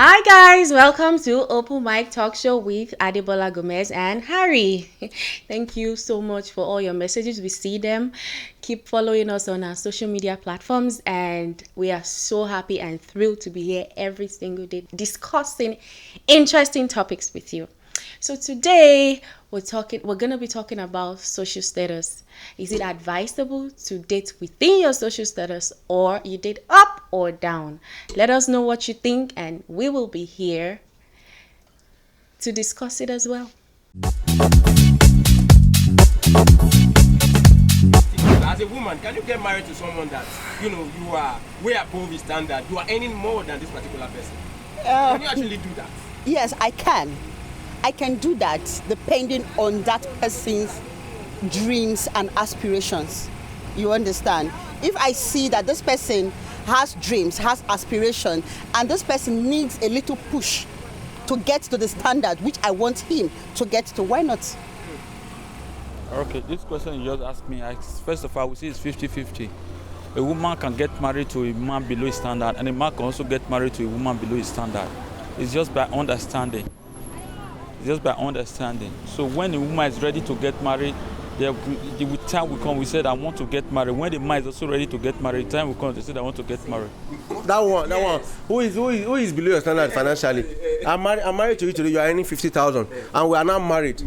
Hi guys, welcome to Open Mic Talk Show with Adebola Gomez and Harry. Thank you so much for all your messages. We see them. Keep following us on our social media platforms, and we are so happy and thrilled to be here every single day discussing interesting topics with you. So today we're gonna be talking about social status. Is it advisable to date within your social status, or you date up or down? Let us know what you think, and we will be here to discuss it as well. As a woman, can you get married to someone that you are way above his standard? You are earning more than this particular person. Can you actually do that? Yes, I can. I can do that depending on that person's dreams and aspirations. You understand? If I see that this person has dreams, has aspiration, and this person needs a little push to get to the standard which I want him to get to, why not? Okay, this question you just asked me, first of all, we see it's 50-50. A woman can get married to a man below his standard, and a man can also get married to a woman below his standard. It's just by understanding. So when a woman is ready to get married, the time will come, we said, I want to get married. When the man is also ready to get married, the time will come, they said, I want to get married. That one. Who is below your standard financially? I'm married to you today. You are earning 50,000, and we are not married.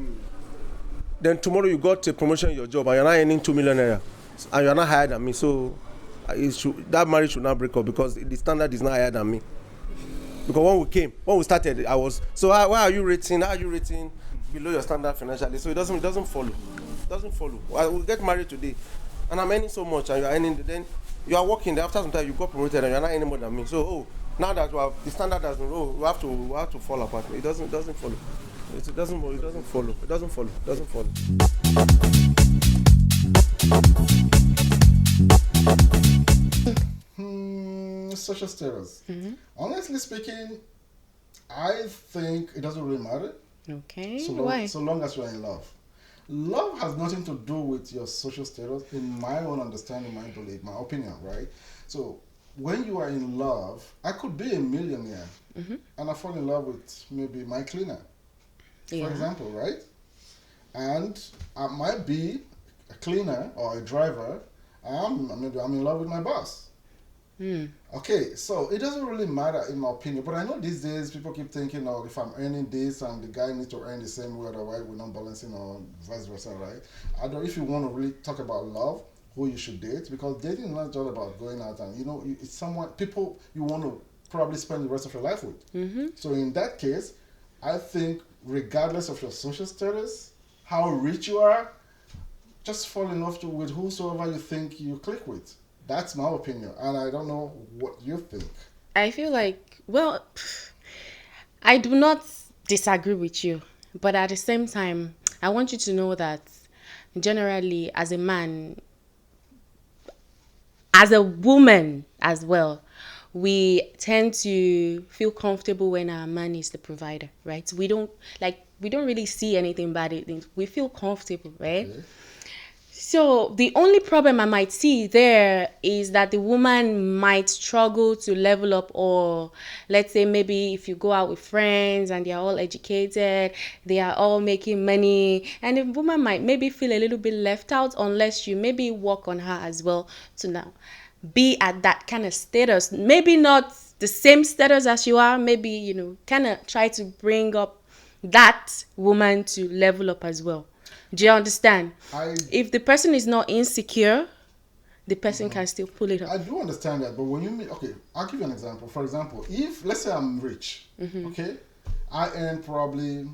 Then tomorrow you got a promotion in your job, and you're not earning 2 million naira, and you're not higher than me. So that marriage should not break up because the standard is not higher than me. Because when we started, I was so. Why are you rating? How are you rating below your standard financially? So it doesn't follow. I will get married today, and I'm earning so much, and you're earning. Then you are working. Then after some time, you got promoted, and you're not earning more than me. So now that the standard doesn't, we have to fall apart. It doesn't follow. It doesn't follow. Social status. Honestly speaking, I think it doesn't really matter. Okay. Why? So long as you're in love. Love has nothing to do with your social status, in my own understanding, my belief, my opinion, right? So when you are in love, I could be a millionaire and I fall in love with maybe my cleaner, for example, right? And I might be a cleaner or a driver, maybe I'm in love with my boss. Okay, so it doesn't really matter in my opinion, but I know these days people keep thinking, oh, if I'm earning this and the guy needs to earn the same way, otherwise we're not balancing, or vice versa, right? I don't. If you want to really talk about love, who you should date, because dating is not just about going out and it's someone, people you want to probably spend the rest of your life with. So in that case, I think regardless of your social status, how rich you are, just fall in love with whosoever you think you click with. That's my opinion, and I don't know what you think. I feel like, well, I do not disagree with you, but at the same time, I want you to know that generally, as a man, as a woman as well, we tend to feel comfortable when our man is the provider, right? We don't really see anything bad in it. We feel comfortable, right? Okay. So the only problem I might see there is that the woman might struggle to level up, or let's say maybe if you go out with friends and they're all educated, they are all making money, and the woman might maybe feel a little bit left out unless you maybe work on her as well to now be at that kind of status. Maybe not the same status as you are, maybe, kind of try to bring up that woman to level up as well. Do you understand? If the person is not insecure, the person can still pull it up. I do understand that, but when you mean, okay, I'll give you an example. For example, if, let's say I'm rich, okay, I earn probably,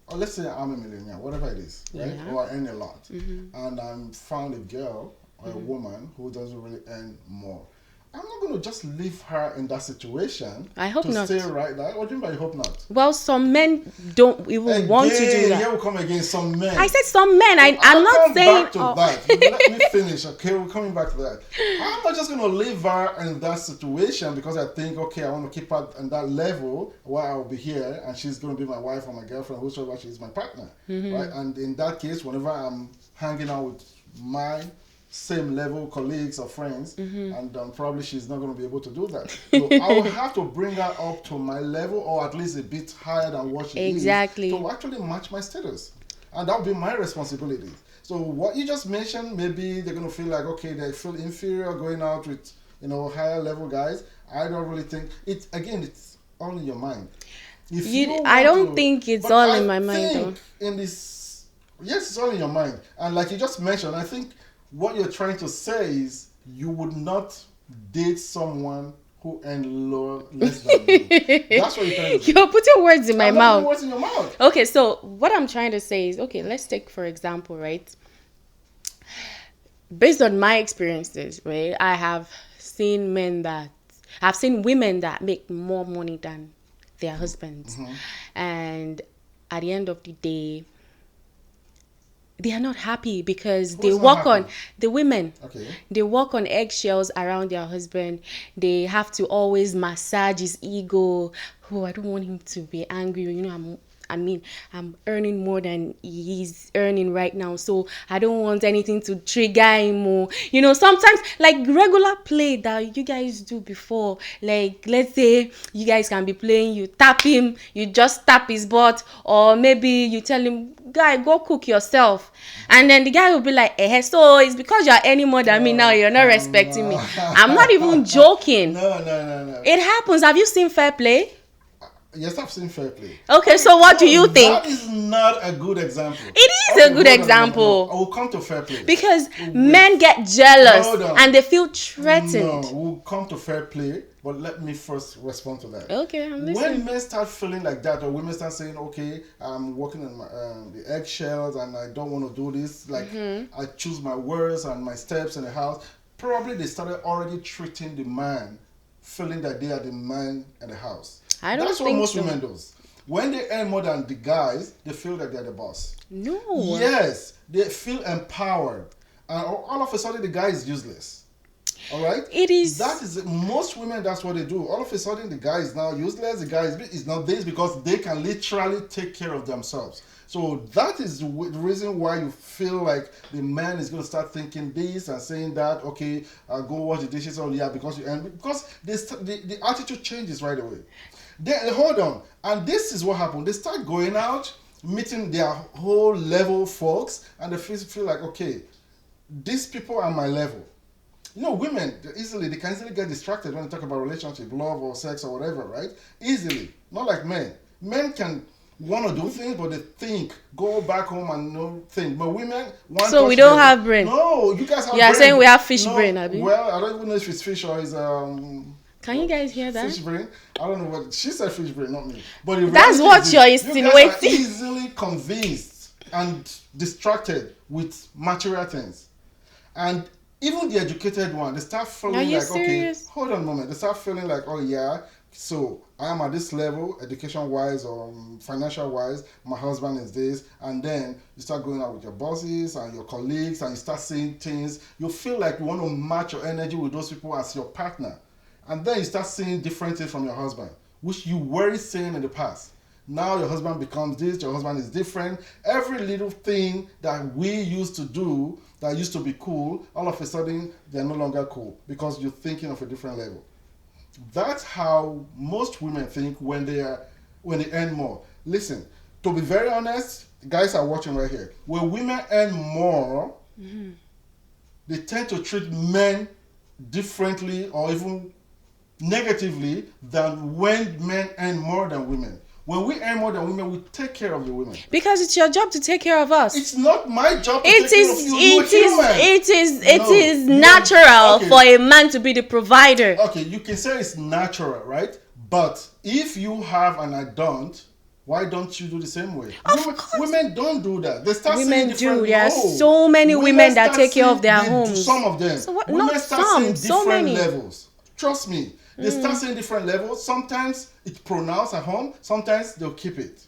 or let's say I'm a millionaire, whatever it is, right? Or I earn a lot, and I found a girl or a woman who doesn't really earn more. I'm not going to just leave her in that situation. I hope to not. Stay right there. What do you mean by hope not? Well, some men don't even want to do that. Here we come again, some men. I said some men. I'm not saying. Back to that. Let me finish, okay? We're coming back to that. I'm not just going to leave her in that situation because I think, okay, I want to keep her on that level where I'll be here and she's going to be my wife or my girlfriend, whosoever she is, my partner, right? And in that case, whenever I'm hanging out with my same level colleagues or friends, and probably she's not going to be able to do that. So I will have to bring her up to my level, or at least a bit higher than what she Exactly. is, to actually match my status, and that would be my responsibility. So what you just mentioned, maybe they're going to feel like, okay, they feel inferior going out with, higher level guys. I don't really think it. Again, it's all in your mind. If I don't think it's but all I in my mind, think though. in this, yes, it's all in your mind. And like you just mentioned, I think what you're trying to say is you would not date someone who earn less than you. That's what you're trying to say. You're putting words in my I'm not mouth. putting words in your mouth. Okay, so what I'm trying to say is, okay, let's take for example, right? Based on my experiences, right, I've seen women that make more money than their husbands, and at the end of the day, they are not happy because they Who's not walk on happy? the women. Okay. They walk on eggshells around their husband. They have to always massage his ego. Oh, I don't want him to be angry. I'm earning more than he's earning right now, so I don't want anything to trigger him more. Sometimes like regular play that you guys do before, like let's say you guys can be playing, you tap him, you just tap his butt, or maybe you tell him, guy, go cook yourself, and then the guy will be like, so it's because you're earning more than me now, you're not respecting me. I'm not even joking. No. It happens. Have you seen fair play? Yes, I've seen fair play. Okay, so what do you think? That is not a good example. It is a good hold on, example. I will come to fair play. Because men get jealous Hold on. and they feel threatened. No, we'll come to fair play, but let me first respond to that. Okay, I'm When listening. men start feeling like that, or women start saying, okay, I'm walking on my, the eggshells and I don't want to do this, like I choose my words and my steps in the house, probably they started already treating the man, feeling that they are the man in the house. I don't That's what think most so. women do. When they earn more than the guys, they feel that they're the boss. No. Yes, they feel empowered. And all of a sudden, the guy is useless. All right? It is. That is, most women, that's what they do. All of a sudden, the guy is now useless. The guy is not this because they can literally take care of themselves. So that is the reason why you feel like the man is going to start thinking this and saying that, okay, I'll go wash the dishes. Oh, yeah, because you earn. Because the attitude changes right away. Then, hold on. And this is what happened. They start going out, meeting their whole level folks, and they feel like, okay, these people are my level. Women, they can easily get distracted when they talk about relationship, love or sex or whatever, right? Easily. Not like men. Men can want to do things, but they think, go back home and no think. But women want So we don't have brain. No, you guys have You are brain. saying we have fish brain, Abi? Well, I don't even know if it's fish or it's Can you guys hear that? fish brain. I don't know what she said. Fish brain, not me. But the That's reality what is you're this, you guys insinuating. are easily convinced and distracted with material things, and even the educated one, they start feeling Are you like, serious? okay, hold on a moment. They start feeling like, oh yeah, so I am at this level, education-wise or financial-wise. My husband is this, and then you start going out with your bosses and your colleagues, and you start saying things. You feel like you want to match your energy with those people as your partner. And then you start seeing different things from your husband, which you weren't saying in the past. Now your husband becomes this, your husband is different. Every little thing that we used to do that used to be cool, all of a sudden they're no longer cool because you're thinking of a different level. That's how most women think when they earn more. Listen, to be very honest, guys are watching right here. When women earn more, they tend to treat men differently or even negatively than when men earn more than women. When we earn more than women, we take care of the women. Because it's your job to take care of us. It's not my job to It take care is. of you. You're human. It No, is you natural okay. for a man to be the provider. Okay, you can say it's natural, right? But if you have and I don't, why don't you do the same way? Women don't do that. They start Women seeing do. different. There are No. so many women that start take care of seeing- their they do, homes. Some of them. So what- Women not start some, seeing so different many. levels. Trust me. They start seeing different levels. Sometimes it's pronounced at home. Sometimes they'll keep it.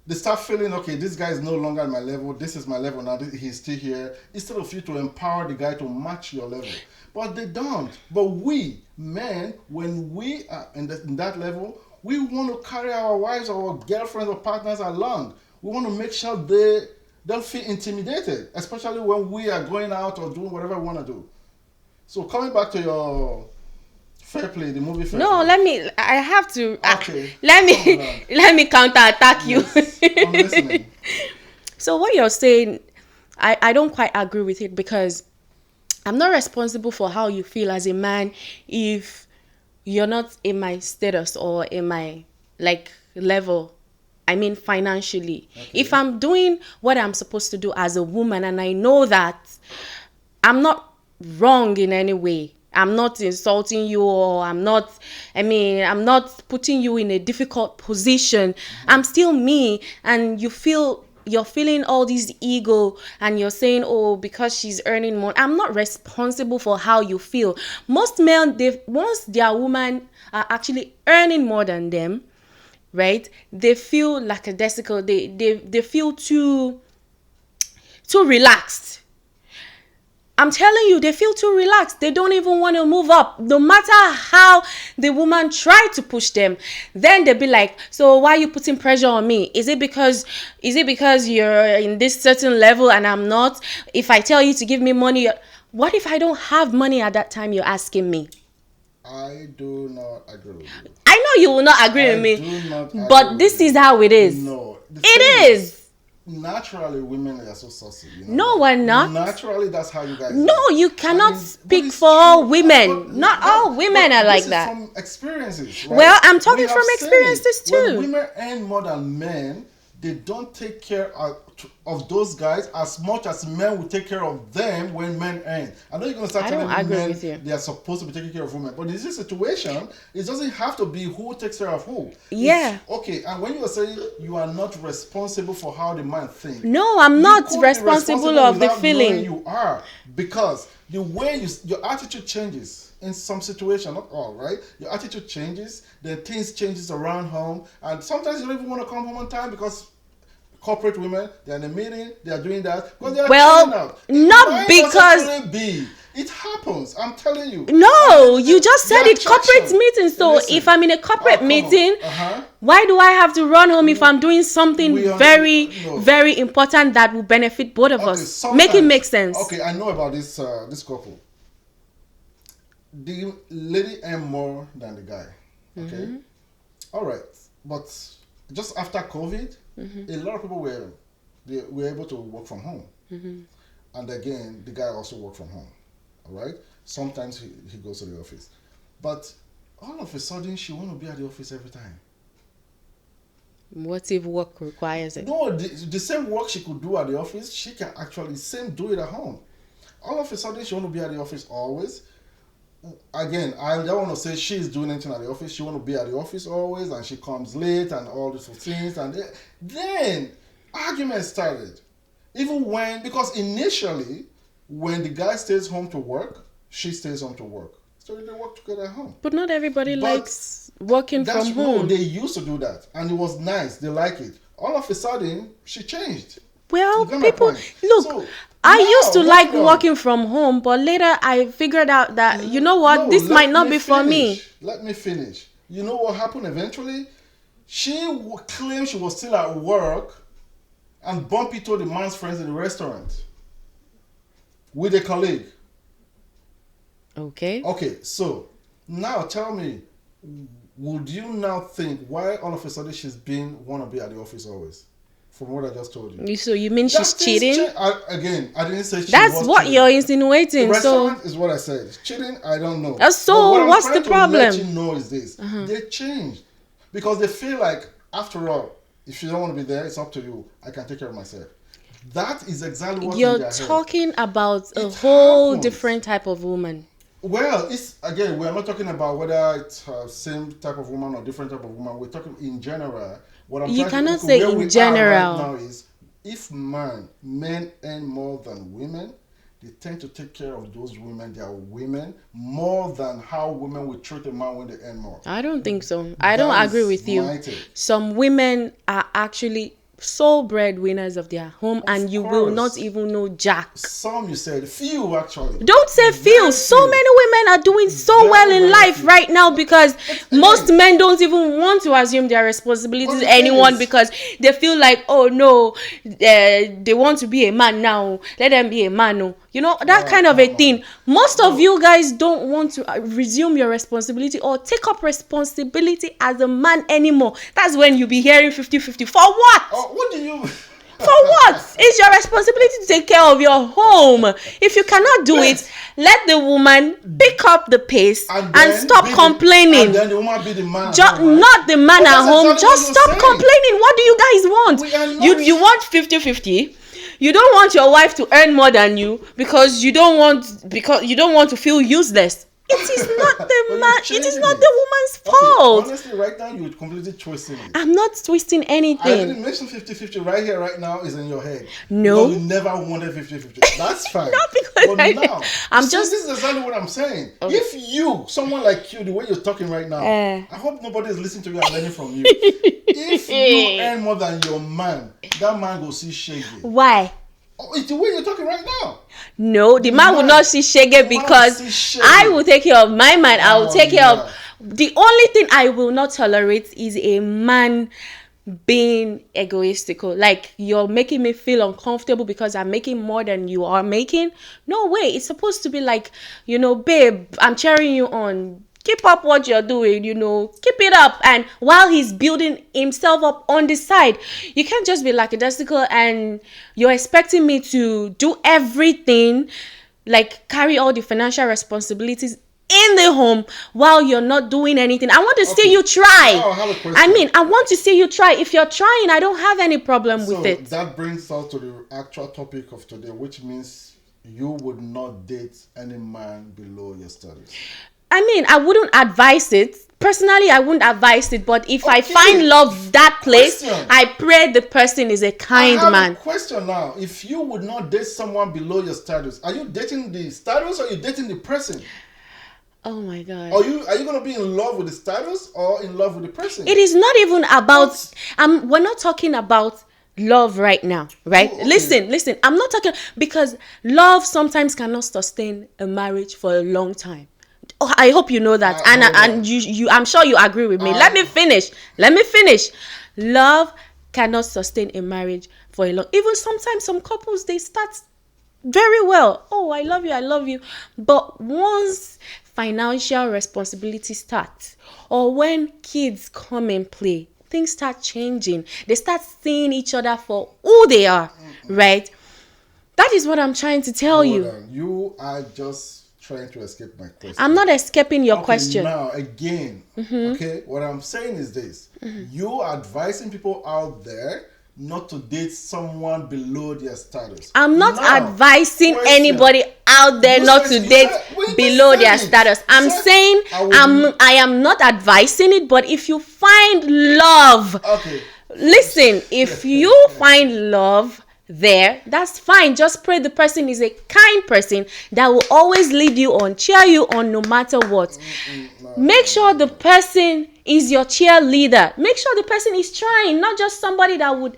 They start feeling, okay, this guy is no longer at my level. This is my level now. He's still here. Instead of you to empower the guy to match your level. But they don't. But we, men, when we are in that level, we want to carry our wives or girlfriends or partners along. We want to make sure they They'll feel intimidated, especially when we are going out or doing whatever we want to do. So coming back to your Fair Play, the movie Fair No, Play. I have to. Okay. Let Hold me on. let me counterattack you. Yes, I'm listening. So what you're saying, I don't quite agree with it, because I'm not responsible for how you feel as a man if you're not in my status or in my like level. I mean financially. If I'm doing what I'm supposed to do as a woman and I know that I'm not wrong in any way, I'm not insulting you, or I'm not putting you in a difficult position. I'm still me, and you're feeling all this ego, and you're saying, oh, because she's earning more. I'm not responsible for how you feel. Most men, once their woman are actually earning more than them, right, they feel lackadaisical. They feel too relaxed. I'm telling you, they feel too relaxed. They don't even want to move up. No matter how the woman try to push them, then they'll be like, so why are you putting pressure on me? Is it because you're in this certain level and I'm not? If I tell you to give me money, what if I don't have money at that time you're asking me? I do not agree with you. I know you will not agree with me, do not agree but with this you. is how it is. No. It is. Naturally, women are so saucy. You know No, that. we're not. Naturally, that's how you guys No, are. you cannot But speak it's for all true. women. But- Not but- all women but are like this that. Is from experiences, right? Well, I'm talking We have from seen experiences it. too. When women earn more than men, they don't take care of those guys as much as men will take care of them when men earn. I know you're going to start I telling don't agree men with you. they are supposed to be taking care of women, but in this situation, it doesn't have to be who takes care of who. Yeah. Okay, and when you are saying you are not responsible for how the man thinks, No, I'm you not could be responsible of the without feeling. knowing you are, because the way your attitude changes in some situation, not all, right? Your attitude changes, then things changes around home, and sometimes you don't even want to come home on time because corporate women, they're in a meeting, they are doing that because they are Well, chilling out. not It might because- necessarily be. It happens. I'm telling you. No, And you just said the it, corporate attraction. meeting. So Listen. if I'm in a corporate come on. meeting, Uh-huh. why do I have to run home if I'm doing something We are- very, no. very important that will benefit both of Okay, us? Make it sometimes- make sense. Okay, I know about this couple. The lady earned more than the guy. Okay, Mm-hmm. all right, but just after COVID, Mm-hmm. a lot of people were able to work from home, Mm-hmm. and again, the guy also worked from home. All right, sometimes he goes to the office, but all of a sudden she want to be at the office every time. What if work requires it? No, the same work she could do at the office, she can actually do it at home. All of a sudden, she want to be at the office always. Again, I don't want to say she's doing anything at the office. She want to be at the office always, and she comes late and all these things. And then arguments started. Even because initially, when the guy stays home to work, she stays home to work. So they work together at home. But not everybody But likes working That's from no, home. they used to do that, and it was nice. They like it. All of a sudden, she changed. Well, You get my people, point? look, So, I now, used to hold like on. working from home, but later I figured out that, you know what, No, this let might not be for me. finish. Let me finish. You know what happened eventually? She claimed she was still at work and bumped into the man's friends in the restaurant with a colleague. Okay. Okay, so now tell me, would you now think why all of a sudden she's want to be at the office always? From what I just told you. So you mean she's That thing's cheating? Again, I didn't say she That's was what cheating. you're insinuating. The So restaurant is what I said. Cheating, I don't know. So But what I'm what's trying the to let problem? you know is this: they changed because they feel like, after all, if you don't want to be there, it's up to you. I can take care of myself. That is exactly what's in you're their head. talking about a It whole happens. different type of woman. Well, it's again, we are not talking about whether it's same type of woman or different type of woman. We're talking in general. What I'm You trying cannot to, say where in we are general. right now is if men earn more than women, they tend to take care of those women. They are women more than how women will treat a man when they earn more. I don't think so. I don't That agree is with you. my take. Some women are actually sole breadwinners of their home, and you will course. not even know jack. Some you said, few actually. Don't say few. So few. many women are doing so Very, well in very life few. right now because Again, most men don't even want to assume their responsibilities But to the thing anyone is- because they feel like, oh no, they want to be a man now. Let them be a man. No. You know, that kind of a come thing. Most of you guys don't want to resume your responsibility or take up responsibility as a man anymore. That's when you be hearing 50-50. For what? Oh, what do you? For what? It's your responsibility to take care of your home. If you cannot do it, let the woman pick up the pace and then stop be the- complaining. and then the woman be the man. at home, right? Not the man But at that's home. exactly Just what stop you're saying. complaining. What do you guys want? We are You not- want 50-50. You don't want your wife to earn more than you because you don't want to feel useless. It is not But the you're man. It is changing not it. the woman's Okay, fault. honestly, right now you're completely twisting it. I'm not twisting I didn't anything. mention 50-50 right here, right now is in your head. No. Because you never wanted 50-50. That's fine. Not because but I- now, I'm see, just- this is exactly what I'm saying. If you, someone like you, the way you're talking right now, Eh. I hope nobody is listening to you and learning from you. If you earn more than your man, that man will see shaggy. Why? Oh, it's the way you're talking right now. No, the man will man- not see shege the man because will see shege. I will take care of my man. I will Oh, take care yeah. of. The only thing I will not tolerate is a man being egoistical. Like, you're making me feel uncomfortable because I'm making more than you are making. No way. It's supposed to be like, babe, I'm cheering you on. Keep up what you're doing, keep it up. And while he's building himself up on the side, you can't just be lackadaisical and you're expecting me to do everything, like carry all the financial responsibilities in the home while you're not doing anything. I want to see you try. Now I have a question. I want to see you try. If you're trying, I don't have any problem with So it. that brings us to the actual topic of today, which means you would not date any man below your studies. I wouldn't advise it. Personally, I wouldn't advise it. But if I Okay. find love that place, Question. I pray the person is a kind I have man. a question now. If you would not date someone below your status, are you dating the status or are you dating the person? Oh my God. Are you going to be in love with the status or in love with the person? It is not even about. What? We're not talking about love right now, right? Oh, okay. Listen. I'm not talking because love sometimes cannot sustain a marriage for a long time. Oh, I hope you know that, hold on. and you. I'm sure you agree with me. Let me finish. Love cannot sustain a marriage for a long. Even sometimes some couples they start very well. Oh, I love you. But once financial responsibility starts, or when kids come and play, things start changing. They start seeing each other for who they are, right? That is what I'm trying to tell Hold you. on. You are just trying to escape my question. I'm not escaping your Okay, question. Now, again, okay, what I'm saying is this. You are advising people out there not to date someone below their status. I'm not Now, advising question. anybody out there You not said- to you date said- well, you below said their it. status. You I'm said, saying I am not advising it, but if you find love, Okay. listen, if you find love there, that's fine. Just pray the person is a kind person that will always lead you on, cheer you on no matter what. Make sure the person is your cheerleader. Make sure the person is trying, not just somebody that would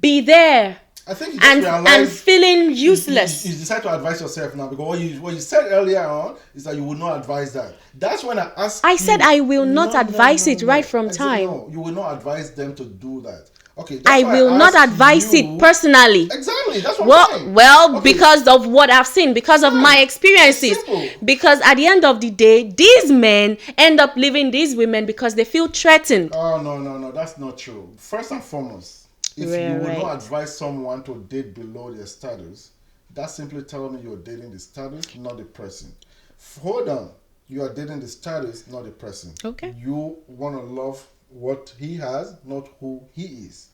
be there I think you just and realize feeling useless. You decide to advise yourself now because what you said earlier on is that you would not advise that. That's when I asked I said you- I will not advise it right from I said time. no, you will not advise them to do that. Okay. That's I why will not asked advise you- it personally. Exactly. That's what I'm saying. Well, Okay. because of what I've seen, because of my Fine. experiences. Simple. Because at the end of the day, these men end up leaving these women because they feel threatened. Oh no, that's not true. First and foremost, if you would Right. not advise someone to date below their status, that's simply telling me you're dating the status, not the person. Hold on, you are dating the status, not the person. Okay. You want to love what he has, not who he is.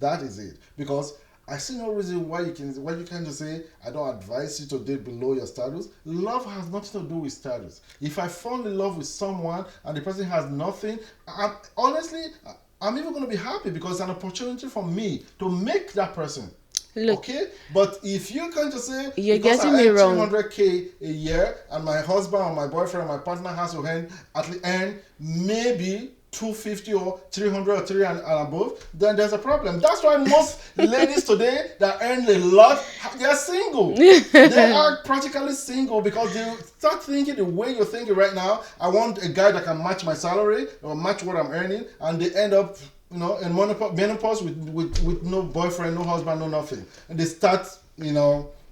That is it. Because I see no reason why you can't just say I don't advise you to date below your status. Love has nothing to do with status. If I fall in love with someone and the person has nothing, I'm even going to be happy because it's an opportunity for me to make that person. Look. Okay? But if you can't just say, You're because getting I me earn wrong. 300K a year and my husband or my boyfriend or my partner has to earn maybe 250 or 300 or 3 and above, then there's a problem. That's why most ladies today that earn a lot, they're single. They are practically single because they start thinking the way you're thinking right now. I want a guy that can match my salary or match what I'm earning, and they end up, in menopause with no boyfriend, no husband, no nothing, and they start,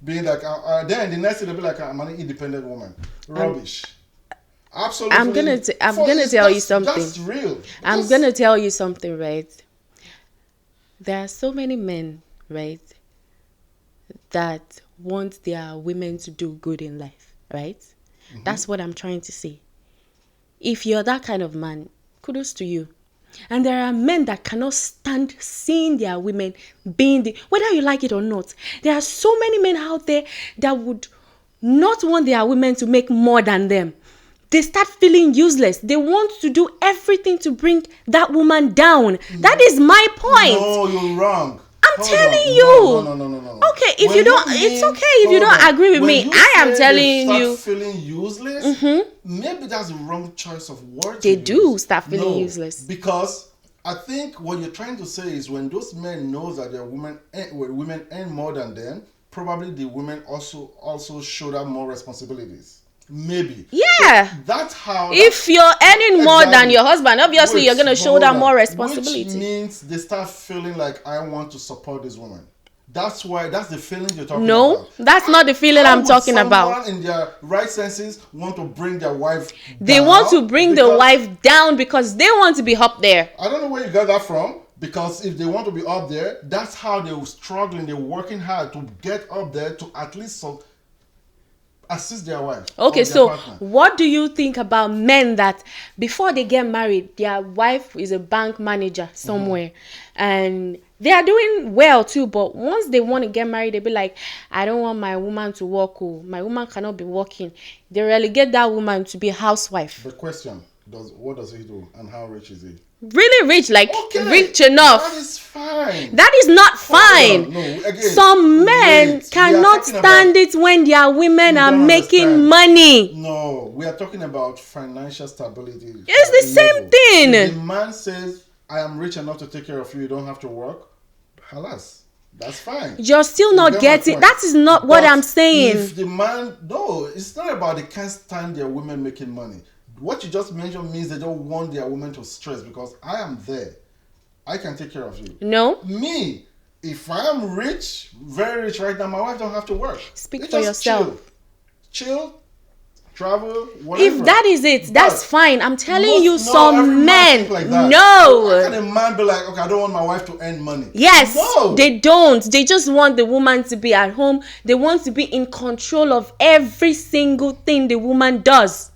being like, then the next thing they'll be like, I'm an independent woman. Rubbish. Absolutely. I'm gonna tell you something. That's real. I'm gonna tell you something, right? There are so many men, right, that want their women to do good in life, right? That's what I'm trying to say. If you're that kind of man, kudos to you. And there are men that cannot stand seeing their women being whether you like it or not. There are so many men out there that would not want their women to make more than them. They start feeling useless. They want to do everything to bring that woman down. That is my point. No, you're wrong. I'm telling you. No. Okay, if you don't, it's okay if you don't agree with me. I am telling you. Feeling useless. Maybe that's the wrong choice of words. They do start feeling useless because I think what you're trying to say is when those men know that their women earn more than them, probably the women also shoulder more responsibilities. Maybe. Yeah. So that's how. If you're earning more than your husband, obviously you're gonna shoulder more responsibility. Which means they start feeling like I want to support this woman. That's the feeling you're talking about. No, that's not the feeling I'm talking about. Someone in their right senses want to bring their wife down. They want to bring the wife down because they want to be up there. I don't know where you got that from. Because if they want to be up there, that's how they're struggling. They're working hard to get up there to at least assist their wife. Okay, so partner. What do you think about men that before they get married, their wife is a bank manager somewhere and they are doing well too, but once they want to get married, they be like, I don't want my woman to work. Oh, my woman cannot be working. They relegate that woman to be a housewife. The question, what does he do and how rich is he? Really rich, like rich enough. That is fine. That is not fine. No, again, some men cannot stand it when their women are making money. No, we are talking about financial stability. It's the same thing. If the man says, I am rich enough to take care of you, you don't have to work. Halas. That's fine. You're still not getting. That is not what I'm saying. If the man, no, it's not about they can't stand their women making money. What you just mentioned means they don't want their women to stress because I am there. I can take care of you. No. Me, if I am rich, very rich right now, my wife don't have to work. Speak for yourself. Chill, travel, whatever. If that is it, that's fine. I'm telling you, some every men. like that. No. How can a man be like, okay, I don't want my wife to earn money? Yes. No. They don't. They just want the woman to be at home. They want to be in control of every single thing the woman does.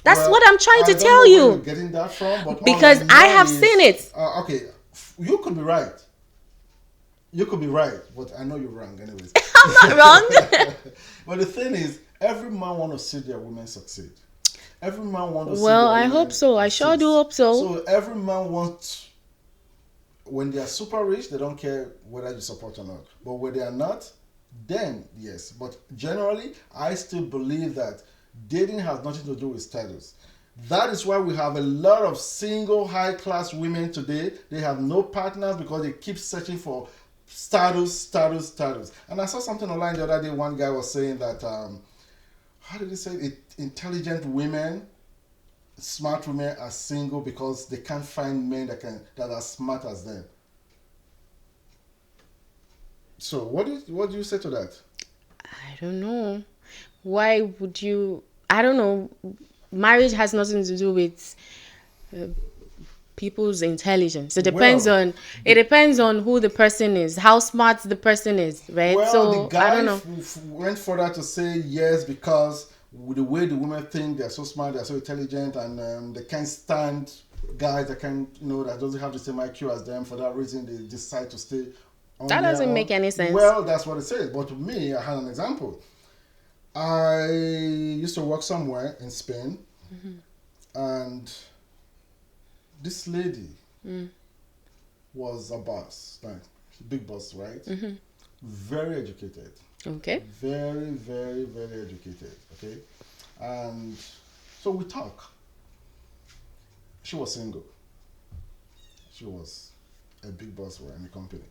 That's what I'm trying to tell you. Where you're getting that from, but because I have seen it. Okay, you could be right. You could be right, but I know you're wrong anyways. I'm not wrong. But the thing is, every man wants to see their women succeed. Every man wants to see Well, their I hope so. I sure do hope so. So every man wants, when they are super rich, they don't care whether you support or not. But when they are not, then yes. But generally, I still believe that dating has nothing to do with status. That is why we have a lot of single high-class women today. They have no partners because they keep searching for status. And I saw something online the other day. One guy was saying that, how did he say it? Intelligent women, smart women are single because they can't find men that are smart as them. So what do you say to that? I don't know. Why would you? I don't know. Marriage has nothing to do with people's intelligence. It depends on who the person is, how smart the person is, right? Well, so the guy I don't know. Went further to say yes because with the way the women think, they're so smart, they're so intelligent, and they can't stand guys that that doesn't have the same IQ as them. For that reason, they decide to stay on That doesn't make any sense. Well, that's what it says. But to me, I had an example. I used to work somewhere in Spain, and this lady was a boss, like big boss, right? Very educated. Okay. Very, very, very educated. Okay, and so we talk. She was single. She was a big boss for any company.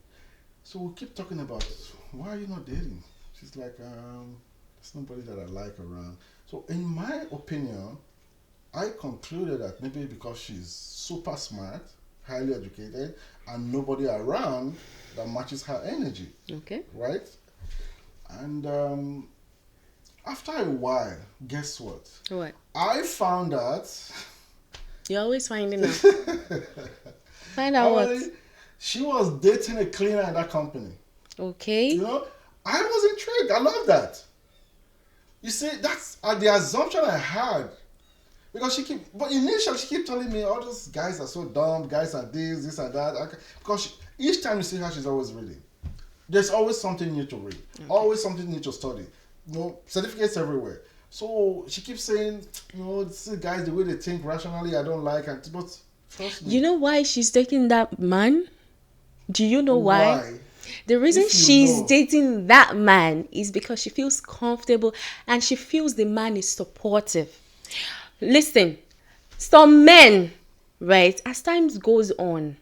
So we keep talking about why are you not dating? She's like, there's nobody that I like around. So in my opinion, I concluded that maybe because she's super smart, highly educated, and nobody around that matches her energy. Okay. Right? And after a while, guess what? What? I found out. You're always finding out. Find out what? She was dating a cleaner in that company. Okay. You know, I was intrigued. I love that. You see, that's the assumption I had. Because but initially she kept telling me, all those guys are so dumb, guys are this and that. Because each time you see her, she's always reading. There's always something new to read. Okay. Always something new to study. You know, certificates everywhere. So she keeps saying, you know, these guys, the way they think rationally, I don't like. But trust me. You know why she's dating that man? Do you know why? The reason she's dating that man is because she feels comfortable and she feels the man is supportive. Listen, some men, right, as times goes on,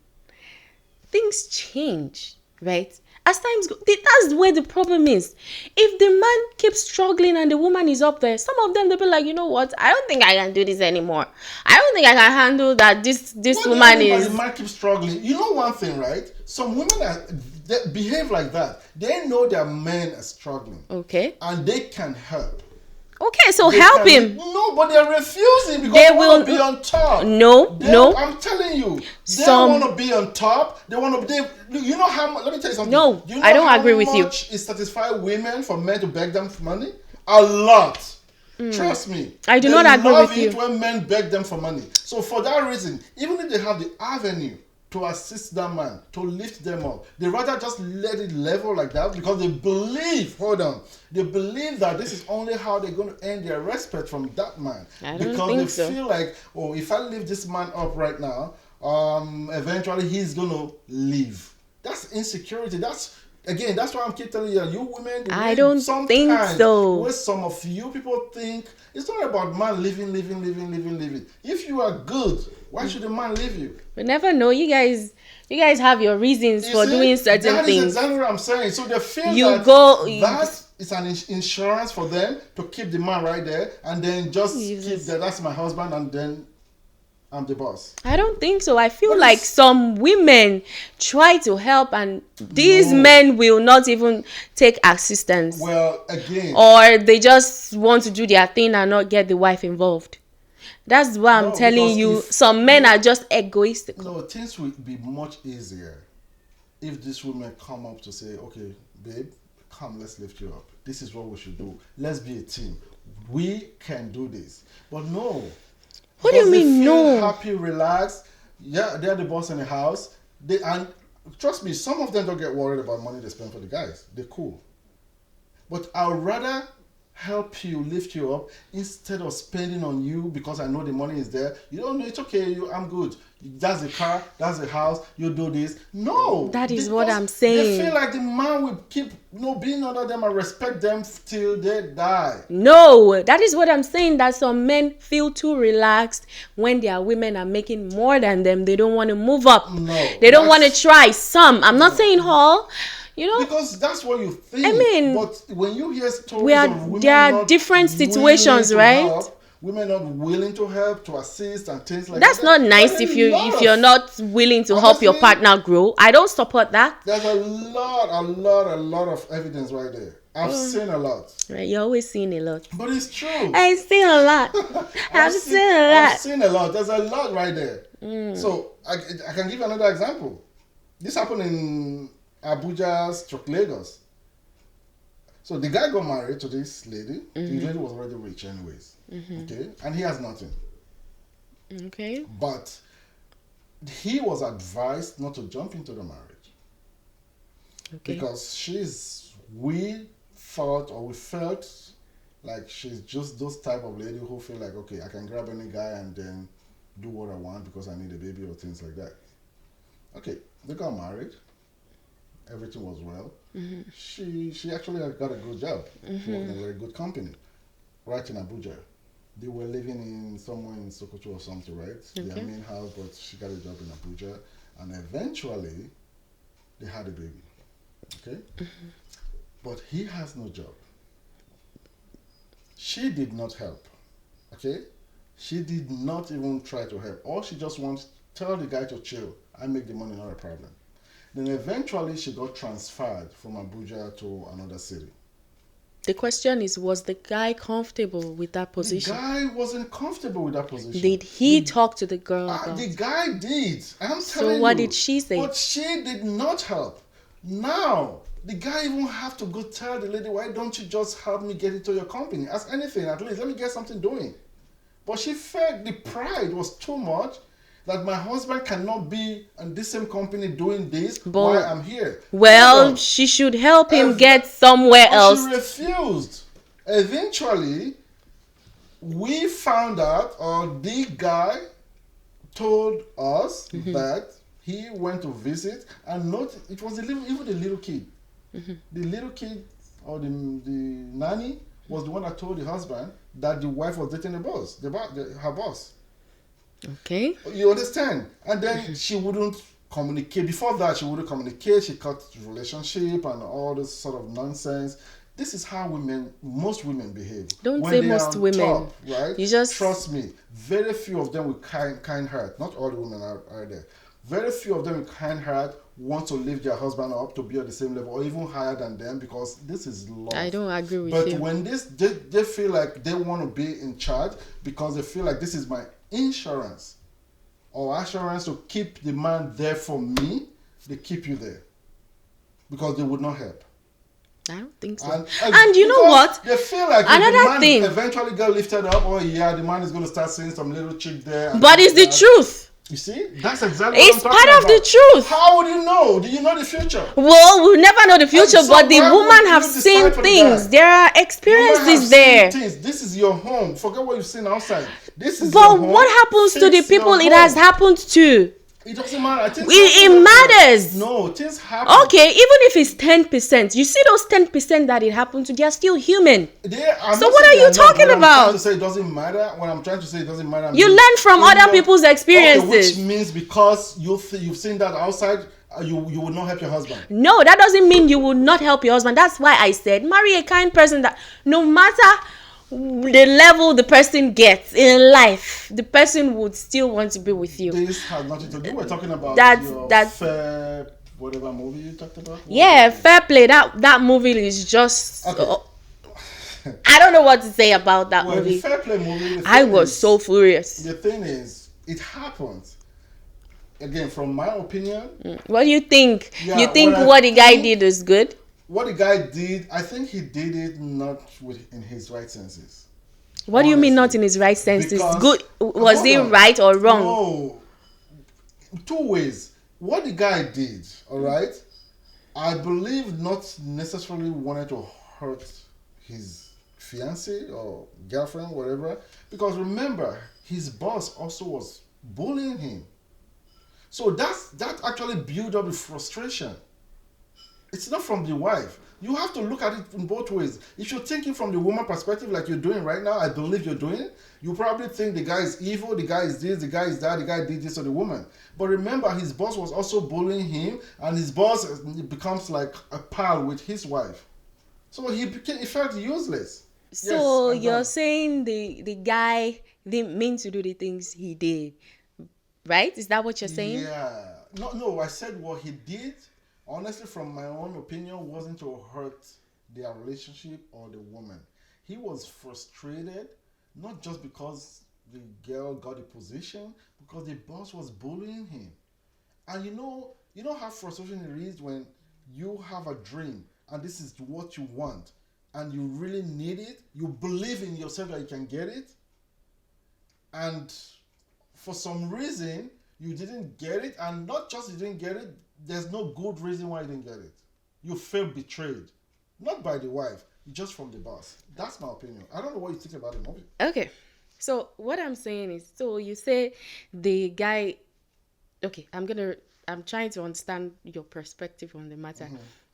things change, right? As times go, that's where the problem is. If the man keeps struggling and the woman is up there, some of them, they'll be like, you know what, I don't think I can do this anymore. I don't think I can handle that this woman is... The man keeps struggling. You know one thing, right? Some women they behave like that. They know their men are struggling. Okay. And they can help. Okay, so help him. No, but they're refusing because they want to be on top. No. I'm telling you, they want to be on top. They want to. You know how? Let me tell you something. No, you know I don't agree with you. How much it satisfies women for men to beg them for money? A lot. Trust me. I do not agree with you. They love it when men beg them for money. So for that reason, even if they have the avenue to assist that man, to lift them up, they rather just let it level like that because they believe, they believe that this is only how they're going to earn their respect from that man. Because they feel like, oh, if I lift this man up right now, eventually he's going to leave. That's insecurity. That's why I'm keep telling you, you women, I don't think so. Where some of you people think it's not about man living. If you are good, why should a man leave you? We never know. You guys have your reasons for doing certain things. That is exactly what I'm saying. So they feel that is an insurance for them to keep the man right there and then just keep that's my husband and then I'm the boss. I don't think so. I feel like some women try to help and these men will not even take assistance. Well, again. Or they just want to do their thing and not get the wife involved. That's why I'm telling you, some men are just egoistic. No, things would be much easier if these women come up to say, okay, babe, come, let's lift you up. This is what we should do. Let's be a team. We can do this. But no. What do you mean no? Happy, relaxed. Yeah, they're the boss in the house. And trust me, some of them don't get worried about money they spend for the guys. They're cool. But I'd rather help you, lift you up, instead of spending on you because I know the money is there. You don't know, it's okay, I'm good. That's the car, that's the house, you do this. No. That is what I'm saying. They feel like the man will keep being under them and respect them till they die. No, that is what I'm saying, that some men feel too relaxed when their women are making more than them. They don't want to move up. No. They don't want to try. Some. I'm not saying all. You know, because that's what you think. I mean, but when you hear stories of women there are different situations, right? Women not willing to help, to assist, and things like that's that. That's not nice if you're not willing to help your partner grow. I don't support that. There's a lot of evidence right there. I've seen a lot. Right, you're always seeing a lot. But it's true. I've seen a lot. I've seen a lot. I've seen a lot. There's a lot right there. So I can give you another example. This happened in Abuja, Lagos. So the guy got married to this lady. The lady was already rich anyways. Okay? And he has nothing. Okay. But he was advised not to jump into the marriage. Okay. Because we felt like she's just those type of lady who feel like, okay, I can grab any guy and then do what I want because I need a baby or things like that. Okay, they got married. Everything was well. She actually got a good job. She worked in a very good company, right in Abuja. They were living in somewhere in Sokoto or something, right? Okay. Their main house, but she got a job in Abuja. And eventually, they had a baby. Okay? But he has no job. She did not help. Okay? She did not even try to help. All she just wants, tell the guy to chill. I make the money, not a problem. Then eventually she got transferred from Abuja to another city. The question is, was the guy comfortable with that position? The guy wasn't comfortable with that position. Did he talk to the girl about The it? guy did. I'm telling you. So what did she say? But she did not help. Now, the guy even have to go tell the lady, why don't you just help me get into your company? As anything, at least let me get something doing. But she felt the pride was too much, that my husband cannot be in this same company doing this while I'm here. Well, she should help him get somewhere else. She refused. Eventually, we found out, or the guy told us that he went to visit, and not it was even the little kid. The little kid, or the nanny, was the one that told the husband that the wife was dating her boss. Okay. You understand? And then she wouldn't communicate. Before that, she wouldn't communicate. She cut relationship and all this sort of nonsense. This is how most women behave. Don't when say they most are on women. top, right? You just trust me. Very few of them with kind heart. Not all the women are there. Very few of them with kind heart want to lift their husband up to be at the same level or even higher than them, because this is love. I don't agree with but you. But when they feel like they want to be in charge because they feel like this is my insurance or assurance to keep the man there for me, they keep you there because they would not help. I don't think so. And you know what? They feel like another the man thing eventually get lifted up. Oh yeah, the man is going to start seeing some little chick there. But it's the truth. You see, that's exactly it's what I'm talking part of about. the truth. How would you know? Do you know the future? Well, we'll never know the future, So but the why woman would have you seen decide for the things. guy? There are experiences there. Things. This is your home. Forget what you've seen outside. This is But your home. what happens to the Fix your people it home. has happened to? It doesn't matter. It matters. No, things happen. Okay, even if it's 10%, you see those 10% that it happened to, they are still human. So what are you talking about? What I'm trying to say it doesn't matter. What I'm trying to say it doesn't matter. You learn from other people's experiences. Okay, which means because you've seen that outside, you will not help your husband. No, that doesn't mean you will not help your husband. That's why I said marry a kind person that no matter the level the person gets in life, the person would still want to be with you. This has nothing to do. We're talking about that's fair, whatever movie you talked about. Yeah, Fair Play. That movie is just. Okay. I don't know what to say about that movie. The Fair Play movie. I was so furious. The thing is, it happens. Again, from my opinion. What do you think? Yeah, you think what the guy did was good? What the guy did, I think he did it not in his right senses. What do you mean not in his right senses? Because, good. Was it right or wrong? No. Two ways. What the guy did, all right, I believe not necessarily wanted to hurt his fiancée or girlfriend, whatever. Because remember, his boss also was bullying him. So that actually built up the frustration. It's not from the wife. You have to look at it in both ways. If you're thinking from the woman perspective like you're doing right now, I believe you're doing it, you probably think the guy is evil, the guy is this, the guy is that, the guy did this to the woman. But remember, his boss was also bullying him, and his boss becomes like a pal with his wife. So he felt useless. So you're saying the guy didn't mean to do the things he did, right? Is that what you're saying? Yeah. No, I said what he did, honestly, from my own opinion, wasn't to hurt their relationship or the woman. He was frustrated, not just because the girl got a position, because the boss was bullying him. And you know how frustrating it is when you have a dream and this is what you want and you really need it, you believe in yourself that you can get it, and for some reason you didn't get it, and not just you didn't get it, there's no good reason why you didn't get it. You felt betrayed. Not by the wife, just from the boss. That's my opinion. I don't know what you think about the movie. Okay. So what I'm saying is, so you say the guy, okay, I'm trying to understand your perspective on the matter,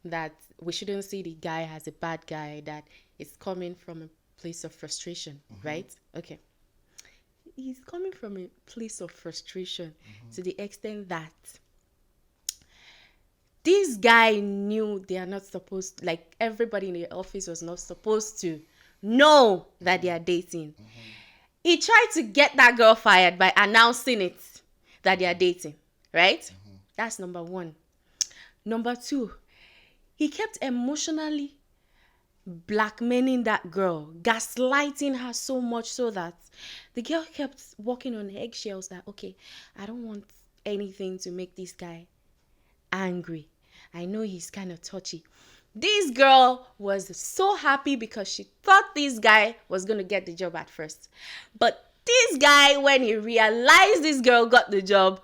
that we shouldn't see the guy as a bad guy, that is coming from a place of frustration, right? Okay. He's coming from a place of frustration to the extent that This guy knew they are not supposed, like everybody in the office was not supposed to know that they are dating. He tried to get that girl fired by announcing it that they are dating, right? That's number one. Number two, he kept emotionally blackmailing that girl, gaslighting her so much so that the girl kept walking on eggshells that, okay, I don't want anything to make this guy angry. I know he's kind of touchy. This girl was so happy because she thought this guy was going to get the job at first. But this guy, when he realized this girl got the job,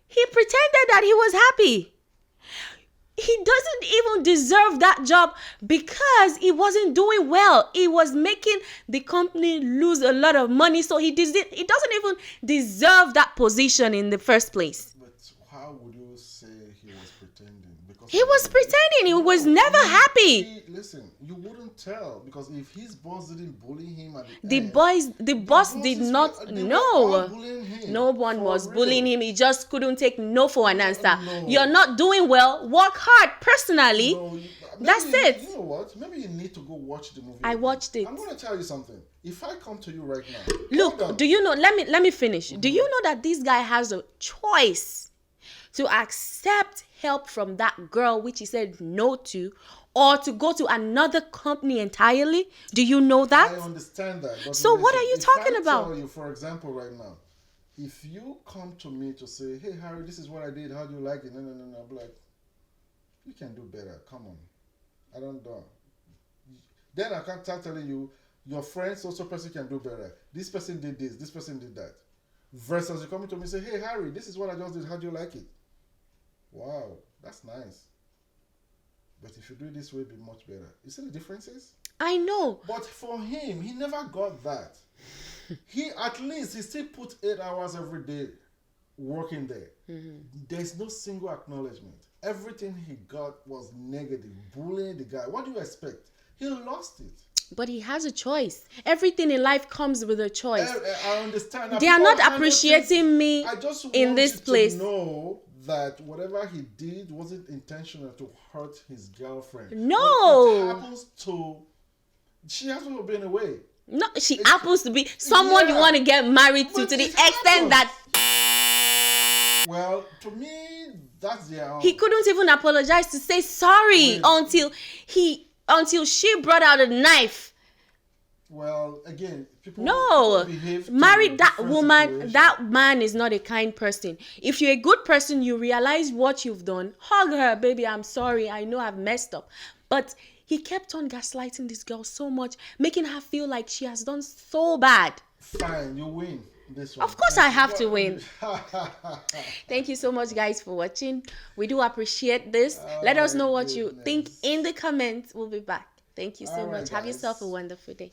he pretended that he was happy. He doesn't even deserve that job because he wasn't doing well. He was making the company lose a lot of money. So he doesn't even deserve that position in the first place. But how would you say he was pretending? Because He was pretending. He was never happy. Listen, you wouldn't tell because if his boss didn't bully him at The end, boss did bosses not were- they were know. all bullying him. No one For was real. bullying him. He just couldn't take no for an answer. No. You're not doing well. Work hard personally. No, maybe That's it. You know what? Maybe you need to go watch the movie. I again. watched it. I'm going to tell you something. If I come to you right now, hold Look, on. do you know? Let me finish. Do you know that this guy has a choice to accept help from that girl, which he said no to, or to go to another company entirely? Do you know that? I understand that. But So what listen, are you if talking I about? Tell you, for example, right now, if you come to me to say, "Hey Harry, this is what I did. How do you like it?" No. I'm like, you can do better. Come on, I don't know. Then I can't start telling you your friend so person can do better. This person did this. This person did that. Versus you coming to me and say, "Hey Harry, this is what I just did. How do you like it?" Wow, that's nice. But if you do it this way, it'd be much better. You see the differences? I know. But for him, he never got that. He still put 8 hours every day working there. There's no single acknowledgement. Everything he got was negative, bullying the guy. What do you expect? He lost it. But he has a choice. Everything in life comes with a choice. I understand. That They are people not handle appreciating things- me I just in want this you place. to know that whatever he did wasn't intentional to hurt his girlfriend. No. But it happens to. She hasn't been away. No, she happens to be someone you Yeah. want to get married to But the it extent that Well, to me, that's their own. he couldn't even apologize to say sorry Wait. until she brought out a knife. Well, again, people No, behave to married that different woman, situations. that man is not a kind person. If you're a good person, you realize what you've done. Hug her, baby, I'm sorry. I know I've messed up. But he kept on gaslighting this girl so much, making her feel like she has done so bad. Fine, you win this one. Of course I have to win. Thank you so much, guys, for watching. We do appreciate this. Let us know what you think in the comments. We'll be back. Thank you so All right, much. Have guys. yourself a wonderful day.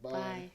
Bye. Bye.